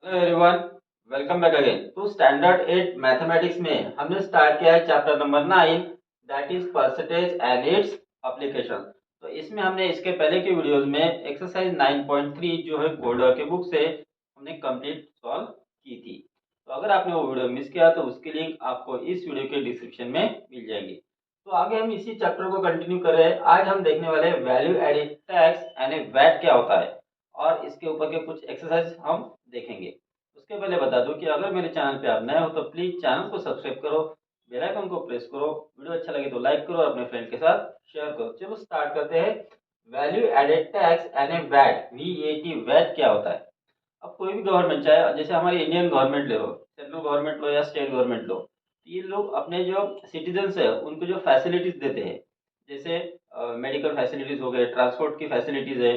Hello everyone, welcome back again. तो standard 8 mathematics में हमने स्टार्ट किया है chapter number 9, that is percentage and its application. तो इसमें हमने इसके पहले के वीडियोस में एक्सरसाइज 9.3 जो है गोल्डर के बुक से हमने कंप्लीट सॉल्व की थी। तो अगर आपने वो वीडियो मिस किया तो उसकी लिंक आपको इस वीडियो के डिस्क्रिप्शन में मिल जाएगी। तो आगे हम इसी चैप्टर को कंटिन्यू कर रहे हैं। आज हम देखने वाले हैं वैल्यू एडेड टैक्स यानी वैट क्या होता है, और इसके ऊपर के कुछ एक्सरसाइज हम देखेंगे। उसके पहले बता दूं कि अगर मेरे चैनल पे आप नए हो तो प्लीज चैनल को सब्सक्राइब करो, बेल आइकन को प्रेस करो, वीडियो अच्छा लगे तो लाइक करो और अपने फ्रेंड के साथ शेयर करो। चलो स्टार्ट करते हैं। वैल्यू एडेड टैक्स यानी वैट, वीएटी, वैट क्या होता है। अब कोई भी गवर्नमेंट, चाहे जैसे हमारी इंडियन गवर्नमेंट ले लो, सेंट्रल गवर्नमेंट लो या स्टेट गवर्नमेंट लो, तो ये लोग अपने जो सिटीजन्स है उनको जो फैसिलिटीज देते हैं, जैसे मेडिकल फैसिलिटीज हो गए, ट्रांसपोर्ट की फैसिलिटीज है,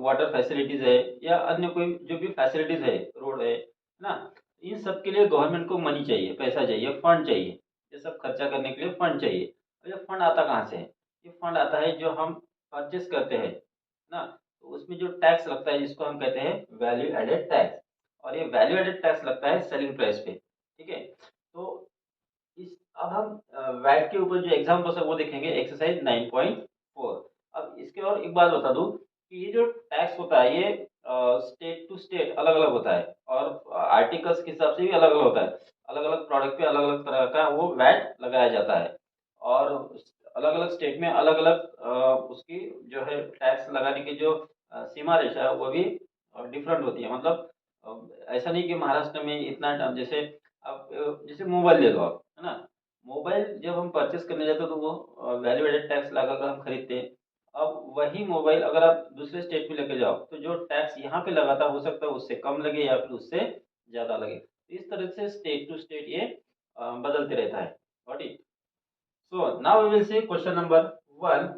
वाटर फैसिलिटीज है, या अन्य कोई जो भी फैसिलिटीज है, रोड है ना, इन सब के लिए गवर्नमेंट को मनी चाहिए, पैसा चाहिए, फंड चाहिए। ये सब खर्चा करने के लिए फंड चाहिए। और ये फंड आता कहाँ से है? ये फंड आता है जो हम परचेस करते हैं ना, तो उसमें जो टैक्स लगता है जिसको हम कहते हैं वैल्यू एडेड टैक्स। और ये वैल्यू एडेड टैक्स लगता है सेलिंग प्राइस पे। ठीक है। तो इस अब हम वैट के ऊपर जो एग्जाम्पल्स है वो देखेंगे, एक्सरसाइज 9.4। अब इसके और एक बात बता दूं कि ये जो टैक्स होता है ये स्टेट टू स्टेट अलग अलग होता है, और आर्टिकल्स के हिसाब से भी अलग अलग होता है। अलग अलग प्रोडक्ट पे अलग अलग तरह का वो वैट लगाया जाता है, और अलग अलग स्टेट में अलग अलग उसकी जो है टैक्स लगाने की जो सीमा रेखा है वो भी डिफरेंट होती है। मतलब ऐसा नहीं कि महाराष्ट्र में इतना जैसे अब जैसे मोबाइल ले लो आप, है ना। मोबाइल जब हम परचेस करने जाते हैं तो वो वैल्यू एडेड टैक्स लगाकर हम खरीदते हैं। अब वही मोबाइल अगर आप दूसरे स्टेट में लेके जाओ तो जो टैक्स यहाँ पे लगाता हो सकता है उससे कम लगे या फिर उससे ज़्यादा लगे। तो इस तरह से स्टेट टू स्टेट ये बदलते रहता है। Got it? So now we will see question number one.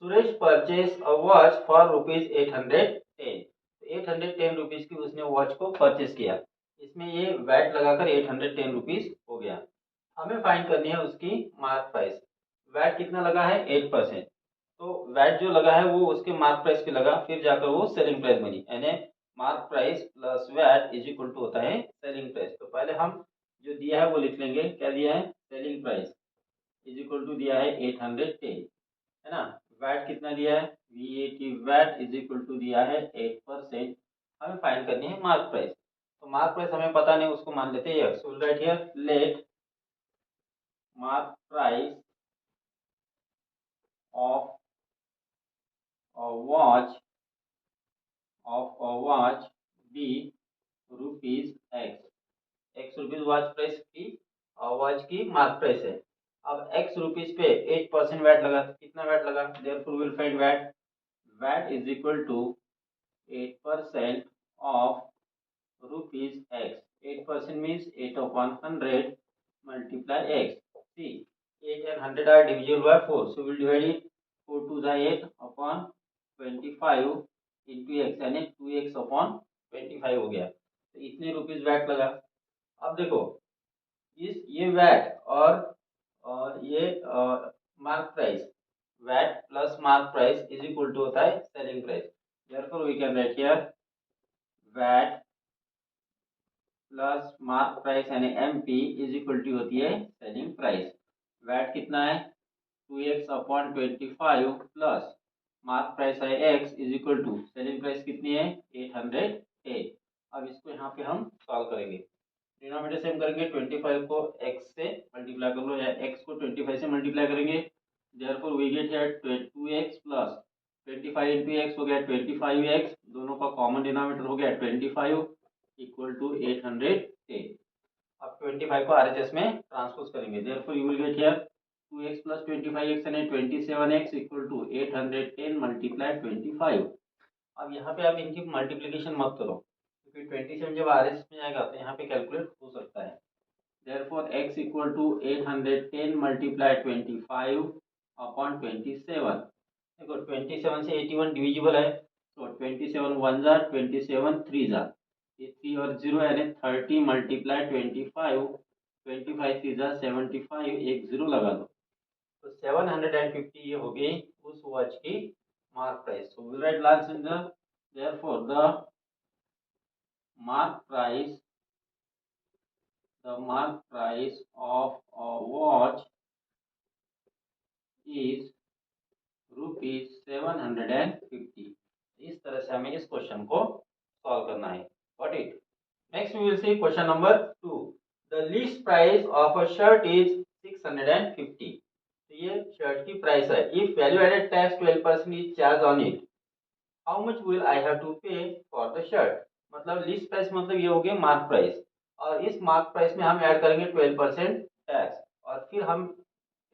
Suresh purchased a watch for rupees 810. 810 rupees की उसने वॉच को परचेस किया। इसमें ये वैट लगाकर 810 रुपीज हो गया। हमें फाइंड करनी है उसकी मार्क प्राइस। वैट कितना लगा है? 8%। तो वैट जो लगा है वो उसके मार्क प्राइस पे लगा, फिर जाकर वो सेलिंग प्राइस बनी, यानी mark price plus VAT is equal to होता है सेलिंग प्राइस। तो पहले हम जो दिया है वो लिख लेंगे। क्या दिया है? Selling price is equal to दिया है 810, है ना। वैट कितना दिया है? V A T VAT is equal to दिया है 8%। हमें फाइंड करनी है मार्क प्राइस। तो मार्क प्राइस हमें पता नहीं, उसको मान लेते हैं x. So right here let mark price of a watch be rupees x. X rupees watch price की, वॉच की मार्क प्राइस है। अब एक्स रुपीज पे 8% वैट लगा, तो कितना वैट लगा? Therefore will find VAT. VAT is equal to 8% of rupees x. 8% means 8 upon 100 multiply x. See, 8 and 100 are divisible by 4. So we will divide it. 4 to the 8 upon 25 into x, यानी 2x upon 25 हो गया। तो इतने rupees VAT लगा। अब देखो, इस ये वैट और ये mark price, VAT plus mark price is equal to होता है selling price. therefore we can write here VAT plus mark price यानी एमपी इज इक्वल टू होती है सेलिंग प्राइस। वैट कितना है? 2x upon 25 plus mark price है x is equal to selling price कितनी है? 810। अब इसको यहाँ पे हम सॉल्व करेंगे। डिनोमिनेटर सेम करेंगे, 25 को x से मल्टीप्लाई कर लो, या x को 25 से मल्टीप्लाई करेंगे। Therefore we get here 2x plus 25 into x हो गया 25x, दोनों का कॉमन डिनोमिनेटर हो गया 25 इक्वल टू 810। अब 25 को आरएचएस में ट्रांसपोज करेंगे। Therefore you will get here 2x plus 25x यानी 27x इक्वल टू 810 मल्टीप्लाई 25। अब यहाँ पे आप इनकी मल्टीप्लिकेशन मत करो, क्योंकि 27 जब आरएचएस में जाएगा तो यहाँ पे कैलकुलेट हो सकता है। Therefore x equal to 810 multiply 25 upon 27। देखो 27 से 81 डिविजिबल है, तो 27 वन जार, 27 थ्री जार, ये 3 और 0 यानी 30 मल्टीप्लाई 25, 25 थ्री जार 75, एक 0 लगा दो, तो 750 ये हो गई उस वॉच की mark price. So we write last answer. Therefore the mark price, the mark price of a watch is ₹750। इस तरह से हमें इस क्वेश्चन को सॉल्व करना है। Got it. Next we will see question number 2। The list price of a shirt is 650। तो ये शर्ट की प्राइस है। If value added tax 12% is charge on it, how much will I have to pay for the shirt. मतलब list price मतलब ये हो गया mark price, और इस मार्क प्राइस में हम ऐड करेंगे 12% टैक्स, और फिर हम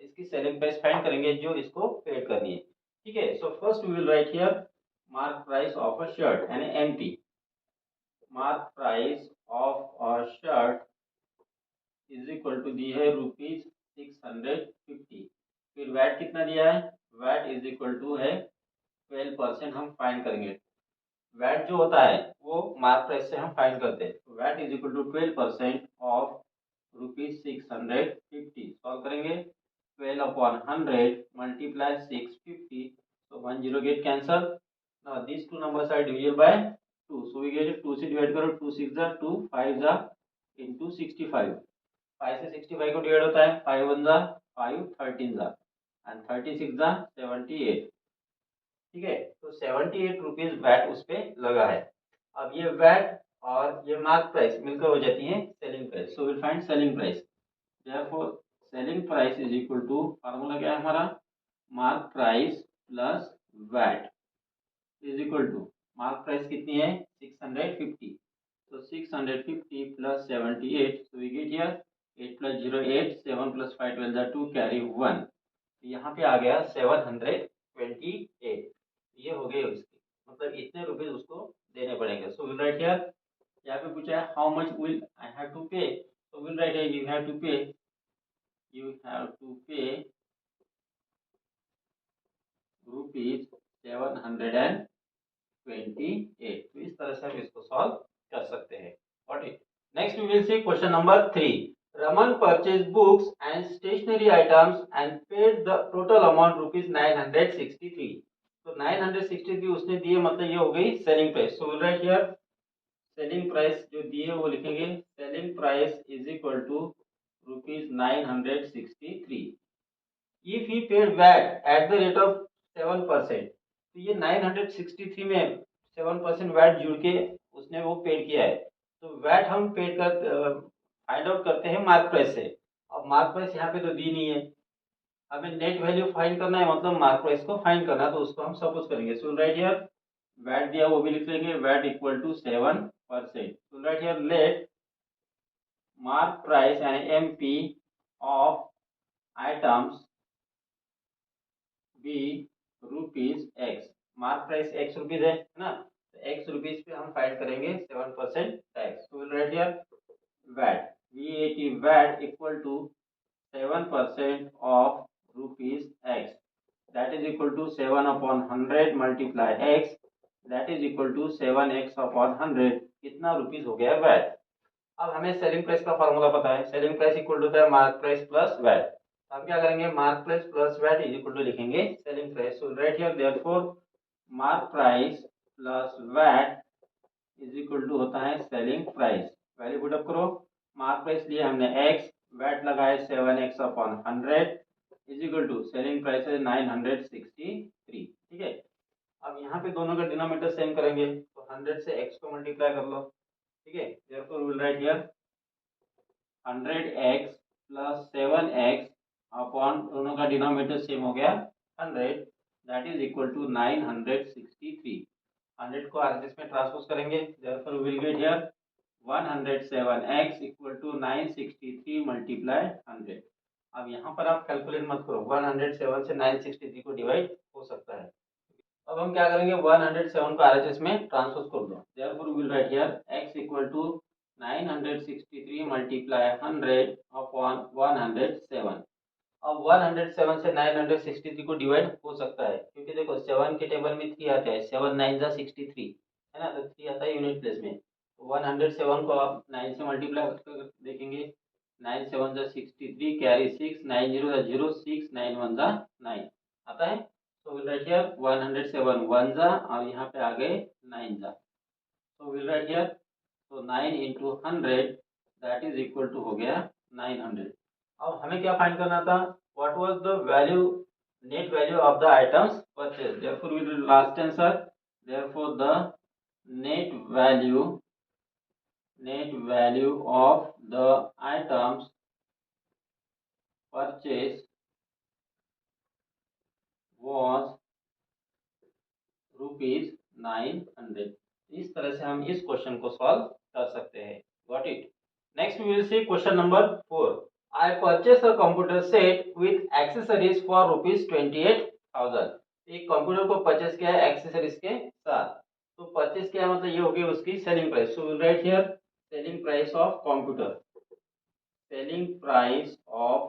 इसकी सेलिंग प्राइस फाइंड करेंगे जो इसको पेड करनी है। ठीक है, so first we will write here mark price of a shirt यानी MP. Mark price of a shirt is equal to the है ₹650। फिर वैट कितना दिया है, वैट इज इक्वल टू है 12% हम फाइंड करेंगे। वैट जो होता है वो मार्क प्राइस से हम फाइंड करते हैं। VAT is equal to 12% of ₹650। Solve करेंगे, 12 upon 100 multiply 650, so 1 0 get cancel। now these two numbers are divisible by 2, so we get 2 से डिवाइड करो, 2 6 जा 2, 5 जा into 65, 5 से 65 को डिवाइड होता है, 5 1 जा 5, 13 जा एंड 36 जा 78। ठीक है, तो 78 रुपीज वैट उस पे लगा है। अब ये वैट और ये मार्क प्राइस मिलकर हो जाती है selling price. So will find selling price. Therefore selling price is equal to, formula क्या है हमारा, mark price plus VAT is equal to, mark price कितनी है 650, तो 650 plus 78, so we get here 8 plus 0 8, 7 plus 5 12 2 carry 1, यहाँ पे आ गया 728। ये हो गए उसके, मतलब इतने रुपीज उसको देने पड़ेंगे। सो विल राइट हियर, यहाँ पे पूछा है how much will I have to pay, so we'll write here you have to pay rupees 728। तो इस तरह से हम इसको सॉल्व कर सकते हैं। Got it? Next we will see question number 3। Raman purchased books and stationery items and paid the total amount ₹963। तो 963 उसने दिए, मतलब ये हो गई selling price. So will write here selling price जो दिए वो लिखेंगे, selling price is equal to ₹963। If he paid VAT at the rate of 7%, तो ये 963 में 7% वैट जुड़ के उसने वो पेड किया है। तो वैट हम पेड कर फाइंड आउट करते हैं मार्क प्राइस से। अब मार्क प्राइस यहाँ पे तो दी नहीं है, हमें नेट वैल्यू फाइंड करना है, मतलब मार्क प्राइस को फाइंड करना है, तो उसको हम सपोज करेंगे। सो राइट हियर वैट दिया वो भी लिख लेंगे, VAT equal to 7%। So right here let mark price यानी MP of items be rupees x. Mark price x rupees है ना, तो एक्स रुपीज पे हम फाइंड करेंगे 7% tax. So will write here VAT V A T VAT equal to 7% of rupees x, that is equal to 7 upon 100 multiply x, that is equal to 7x upon 100। कितना rupees हो गया VAT. अब हमें selling price का formula पता है, selling price equal to होता है मार्क प्राइस प्लस वैट। अब क्या करेंगे, mark price plus VAT is equal to लिखेंगे selling price. So right here therefore mark price plus VAT is equal to होता है selling price. Value put up करो, mark price लिए हमने x, VAT लगाए 7x upon 100 is equal to selling price है 963। ठीक है, अब यहाँ पे दोनों का डिनोमिनेटर सेम करेंगे, तो 100 से x को मल्टीप्लाई कर लो। ठीक है, therefore we will write here 100x plus 7x upon, दोनों का डिनोमिनेटर सेम हो गया 100, दैट इज इक्वल टू 963। 100 को आरएचएस में ट्रांसपोज करेंगे, therefore we will get here 107x equal to 963 multiply 100। अब यहाँ पर आप कैलकुलेट मत करो, 107 से 963 को डिवाइड हो सकता है। अब हम क्या करेंगे, 107 को आरएचएस में ट्रांसपोज कर दो, therefore we will write here x equal to 963 multiply 100 upon 107। अब 107 से 963 को डिवाइड हो सकता है, क्योंकि देखो 7 के टेबल में 3 आता है, 7 9 जा 63 है ना, तो 3 आता है यूनिट प्लेस में। तो 107 को आप 9 से मल्टीप्लाई करके देखेंगे, 9 7 जा 63 कैरी 6, 9 0 जा 0, 6 9 1 जा 9 आता है। तो विल राइट हियर 107 1 जा और यहाँ पे आ गए 9 जा, तो विल राइट हियर तो 9 into 100 that is equal to हो गया 900। अब हमें क्या फाइंड करना था, what was the value, net value of the items purchase. Therefore we will last answer, therefore the net value of the items purchase was ₹900। इस तरह से हम इस क्वेश्चन को सॉल्व कर सकते हैं। Got it. Next we will see question number 4। I purchase a computer set with accessories for ₹28,000। एक कंप्यूटर को परचेस किया है एक्सेसरीज के साथ। तो परचेस किया मतलब ये होगी उसकी selling price. So will write here selling price of computer. Selling price of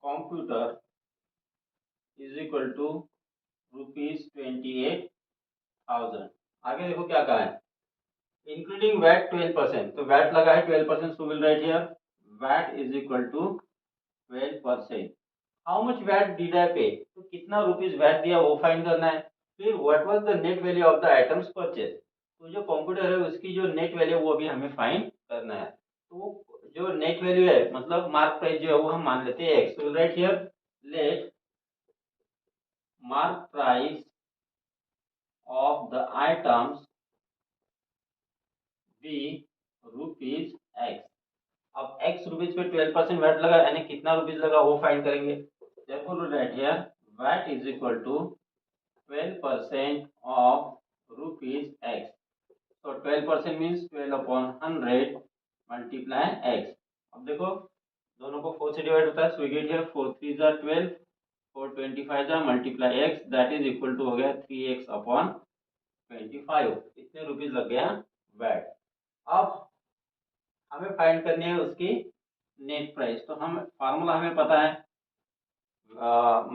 computer is equal to ₹28,000। आगे देखो क्या कहा है, इंक्लूडिंग वैट 12%। तो वैट लगा है 12%, so will write here VAT is equal to 12%। How much VAT did I pay, तो कितना रुपीज वैट दिया वो फाइंड करना है। फिर what was the net value of the items purchase, तो जो कंप्यूटर है उसकी जो नेट वैल्यू वो भी हमें फाइंड करना है। तो जो नेट वैल्यू है मतलब मार्क प्राइस जो है वो हम मान लेते हैं x. So will write here let mark price of the items be rupees x। अब x रुपीज पे 12% वैट लगा यानी कितना रुपीज लगा वो फाइंड करेंगे। therefore we write here VAT is equal to 12% of rupees x। so 12% means 12 upon 100 multiply x। अब देखो दोनों को 4 से डिवाइड होता है, so we get here 4 3 are 12, 4 25 are multiply x that is equal to हो गया 3x upon 25। इतने रुपीज लग गया वैट। अब हमें फाइंड करनी है उसकी नेट प्राइस। तो हम फार्मूला हमें पता है,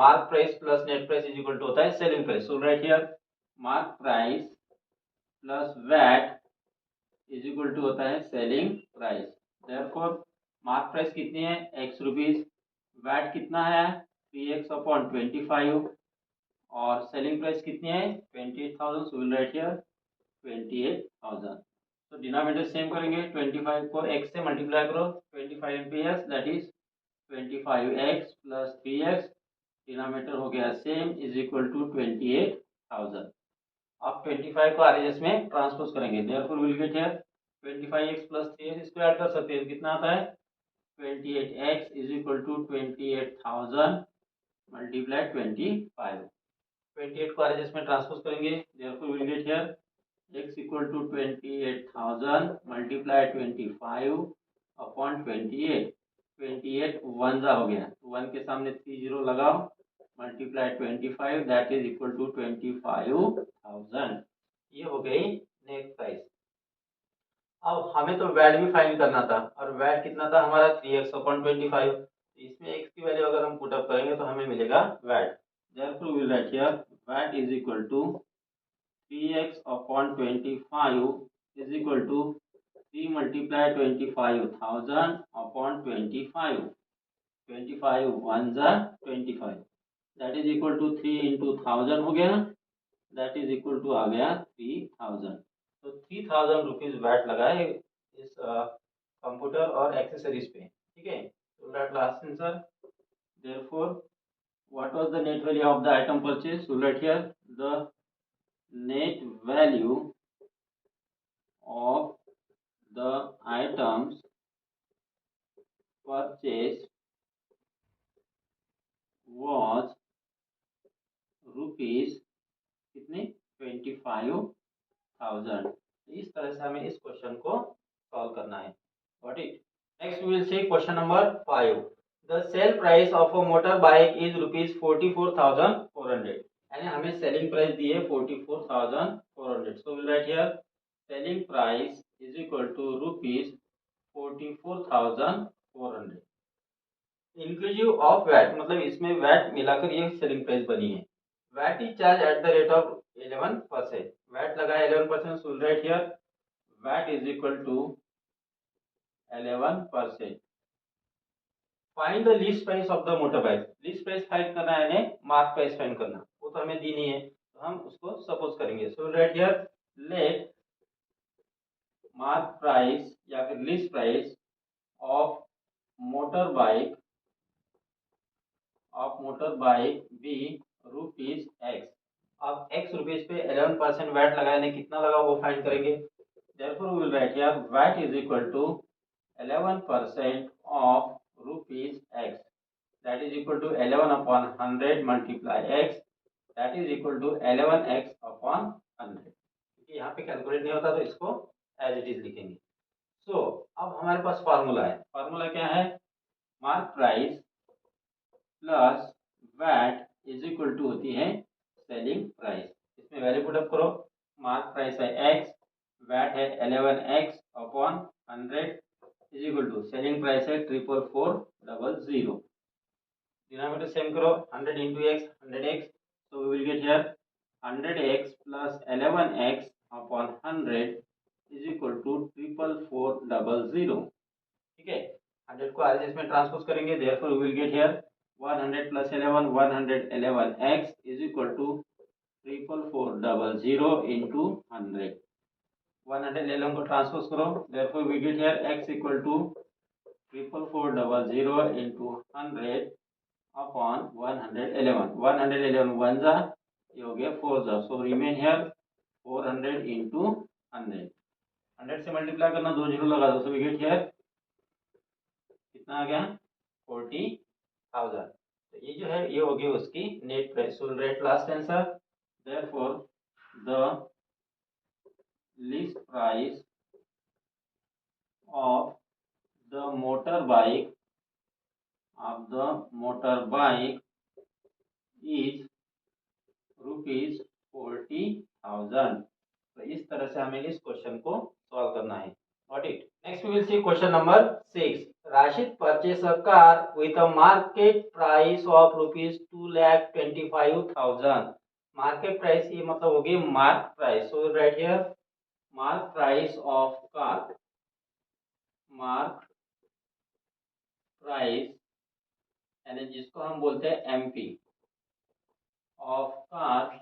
mark price plus net price is equal to होता है selling price. So right here mark price plus VAT is equal to होता है selling price. Therefore mark price कितनी है x रुपीज, वैट कितना है 3x अपॉन 25 और सेलिंग प्राइस कितनी है 28,000। सो विल राइट हियर 28,000। तो डिनोमिनेटर सेम करेंगे, 25 को x से मल्टीप्लाई करो, 25 into x that is 25x plus 3x, denominator हो गया सेम इज इक्वल टू 28,000। अब 25 को आरएचएस में ट्रांसपोज करेंगे, therefore will get here 25x plus 3x, इसको ऐड कर सकते हैं, कितना आता है 28x is equal to 28,000 multiply 25। 28 को आरएचएस में ट्रांसपोज करेंगे, therefore will get here x equal to 28,000 multiply 25 upon 28। 28 one जा हो गया, वन के सामने 30 लगाओ, multiply 25 that is equal to 25,000। ये हो गई नेट प्राइस। अब हमें तो वैट भी फाइंड करना था और वैट कितना था हमारा 3x अपॉन 25। इसमें x की वैल्यू अगर हम पुट अप करेंगे तो हमें मिलेगा VAT. Therefore we will write here VAT is equal to 3x upon 25 is equal to 3 multiply 25,000 upon 25। 25 ones are 25 that is equal to 3 into 1000 हो गया, that is equal to आ गया 3000। तो 3000 रुपीज वैट लगा है इस कंप्यूटर और accessories पे। ठीक है, so that last answer। therefore what was the net value of the item purchased? So let here the net value of the items purchased was rupees कितने 25,000। इस तरह से हमें इस क्वेश्चन को सॉल्व करना है। Got it. Next we will see question number 5। The sale price of a motor bike is rupees 44,400। यानी हमें सेलिंग प्राइस दी है 44,400। So will write here selling price is equal to rupees 44,400 inclusive of VAT, मतलब इसमें VAT मिलाकर ये selling price बनी है। VAT is charge at the rate of 11%। VAT लगा है 11%। So right here VAT is equal to 11%। Find the list price of the motor bike. List price find करना है यानी मार्क प्राइस फाइंड करना, वो तो हमें दी नहीं है तो हम उसको सपोज करेंगे। So right here let mark price या फिर list price of motorbike be rupees x. अब एक्स रुपीज पे 11% वैट लगाने कितना लगा वो फाइंड करेंगे। therefore we will write here VAT is equal to 11% of rupees x, that is equal to 11 upon 100 multiply x, that is equal to 11x upon 100। क्योंकि यहाँ पे कैलकुलेट नहीं होता तो इसको एज इट इज लिखेंगे। सो अब हमारे पास फार्मूला है। फार्मूला क्या है? Mark price plus VAT is equal to होती है सेलिंग प्राइस। इसमें वैल्यू पुट अप करो। मार्क प्राइस है x, वैट है 11x upon 100 is equal to selling price है 44400। डिनोमिनेटर सेम करो। 100 into x 100x, so we will get here 100x plus 11x upon 100 is equal to 44400। ठीक है, 100 को RHS में transpose करेंगे। therefore we will get here 100 plus 11 111x is equal to 44400 into 100। 111 को transpose करो। therefore we get here x equal to 44400 into 100 upon 111। 111 one जा, ये हो गया 4 जा, सो रिमेन हियर 400 into 100। 100 से मल्टीप्लाई करना, 2 जीरो लगा दो, सो वी गेट हियर कितना आ गया 40,000। तो ये जो है ये होगी उसकी net price. So right last answer. Therefore the list price of the motor bike is rupees 40,000। तो इस तरह से हमें इस क्वेश्चन को सॉल्व करना है। Got it? Next we will see question number 6. Rashid purchased a car with a market price of rupees 2,25,000। Market price ये मतलब होगी mark price. So right here mark price of car, mark price यानी जिसको हम बोलते हैं MP of car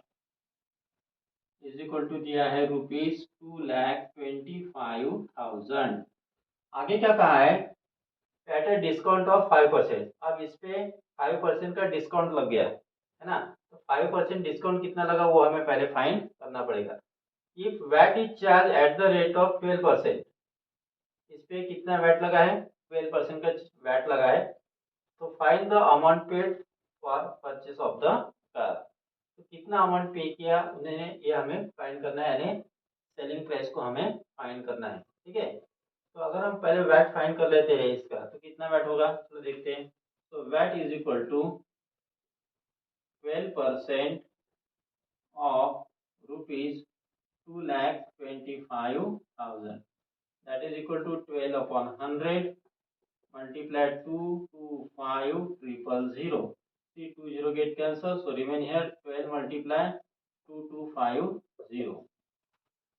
is equal to दिया है रुपीज 2,25,000। आगे क्या कहा है? At a discount of 5%। अब इस पे 5% का डिस्काउंट लग गया है ना। तो 5% डिस्काउंट कितना लगा वो हमें पहले फाइंड करना पड़ेगा। If VAT is charge at the rate of 12%, इस पे कितना वैट लगा है? 12% का वैट लगा है। तो find the amount paid for purchase of the car. तो कितना अमाउंट पे किया उन्होंने ये हमें फाइंड करना है, यानी सेलिंग प्राइस को हमें फाइंड करना है। ठीक है, तो अगर हम पहले वैट फाइंड कर लेते हैं इसका, तो कितना वैट होगा तो देखते हैं। तो VAT is equal to 12% of rupees 2,25,000, that is equal to 12 upon 100 multiply 225,000। 320 get cancelled, so remain here 12 multiply 2250।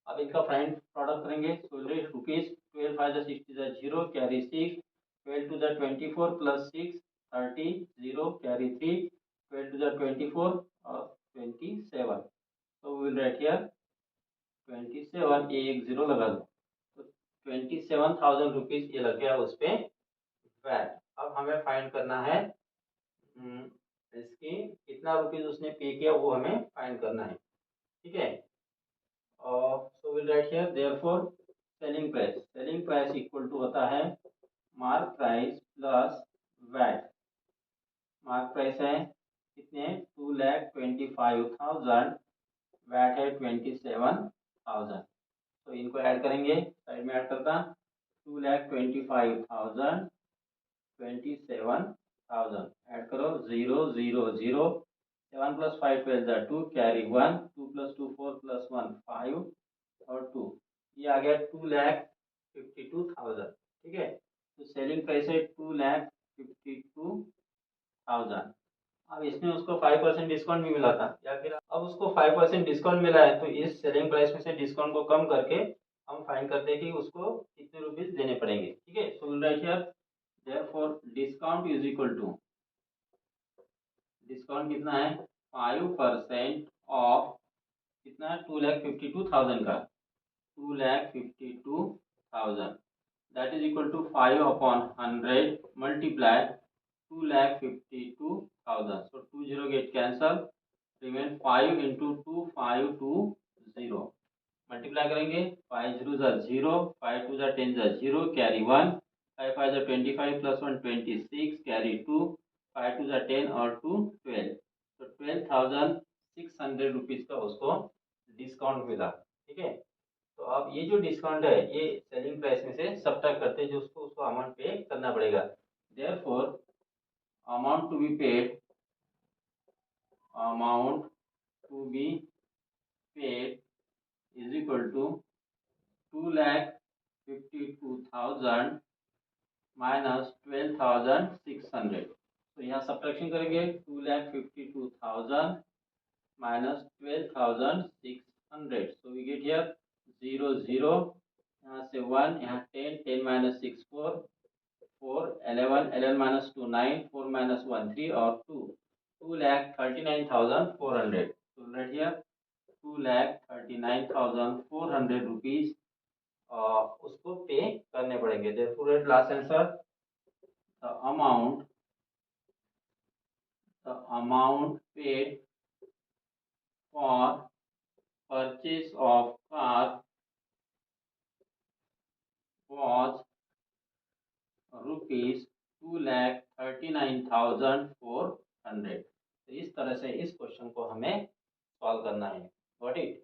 अब इनका फाइंड प्रोडक्ट करेंगे। So rupees 12 5 60 0 carry 6, 12 two 24 plus 6 30 0 carry 3, 12 two 24 और 27। तो वी विल राइट हियर 27, एक zero लगा दो, तो 27,000 rupees ये लग गया उस पे वैट। अब हमें फाइंड करना है इसकी कितना रुपीज उसने पे किया वो हमें फाइंड करना है। ठीक है, so we'll write here therefore selling price equal to होता है mark price plus VAT. Mark price है कितने 2,25,000, वैट है 27,000। तो इनको ऐड करेंगे, साइड में ऐड करता 2,25,000 27,000 ऐड करो 0 0 0, 7 plus 5 12 2 कैरी 1, 2 plus 2 4 plus 1 5 और 2, ये आ गया 2,52,000। ठीक है, तो सेलिंग प्राइस है 2,52,000। अब इसमें उसको 5% डिस्काउंट भी मिला था, या फिर अब उसको 5% डिस्काउंट मिला है, तो इस सेलिंग प्राइस में से डिस्काउंट को कम करके हम फाइंड करते हैं कि उसको कितने रुपीज देने पड़ेंगे। ठीक है, so will write here therefore discount is equal to, discount कितना है 5% ऑफ कितना है 2,52,000 का, 2,52,000 thousand that is equal to 5/100 multiply 2,52,000. So 20 get cancel, remain 5 into 2 520. Multiply करेंगे 5 0 जा 0, 5 2 जा 10 जा 0, कैरी 1, 5 5 जा 25 प्लस 1 26, कैरी 2, 5 2 जा 10 और 2 12. तो 12,600 रुपीज का उसको डिस्काउंट मिला. ठीक है. तो अब ये जो डिस्काउंट है ये सेलिंग प्राइस में से सब्ट्रैक्ट करते हैं जो उसको अमाउंट पे करना पड़ेगा. Therefore amount to be paid is equal to 2,52,000 minus 12,600. तो यहाँ सब्ट्रैक्शन करेंगे 2,52,000 minus 12,600. So we get here 0 0. यहाँ से 1, यहाँ 10 minus 6 4, 11 minus 2 9, 4 minus 1 3 और 2,39,400. So right here 2,39,400 रुपीज उसको पे करने पड़ेंगे. Therefore at last answer the amount paid for purchase of car was rupees 2,39,400. तो इस तरह से इस क्वेश्चन को हमें सॉल्व करना है. Got it.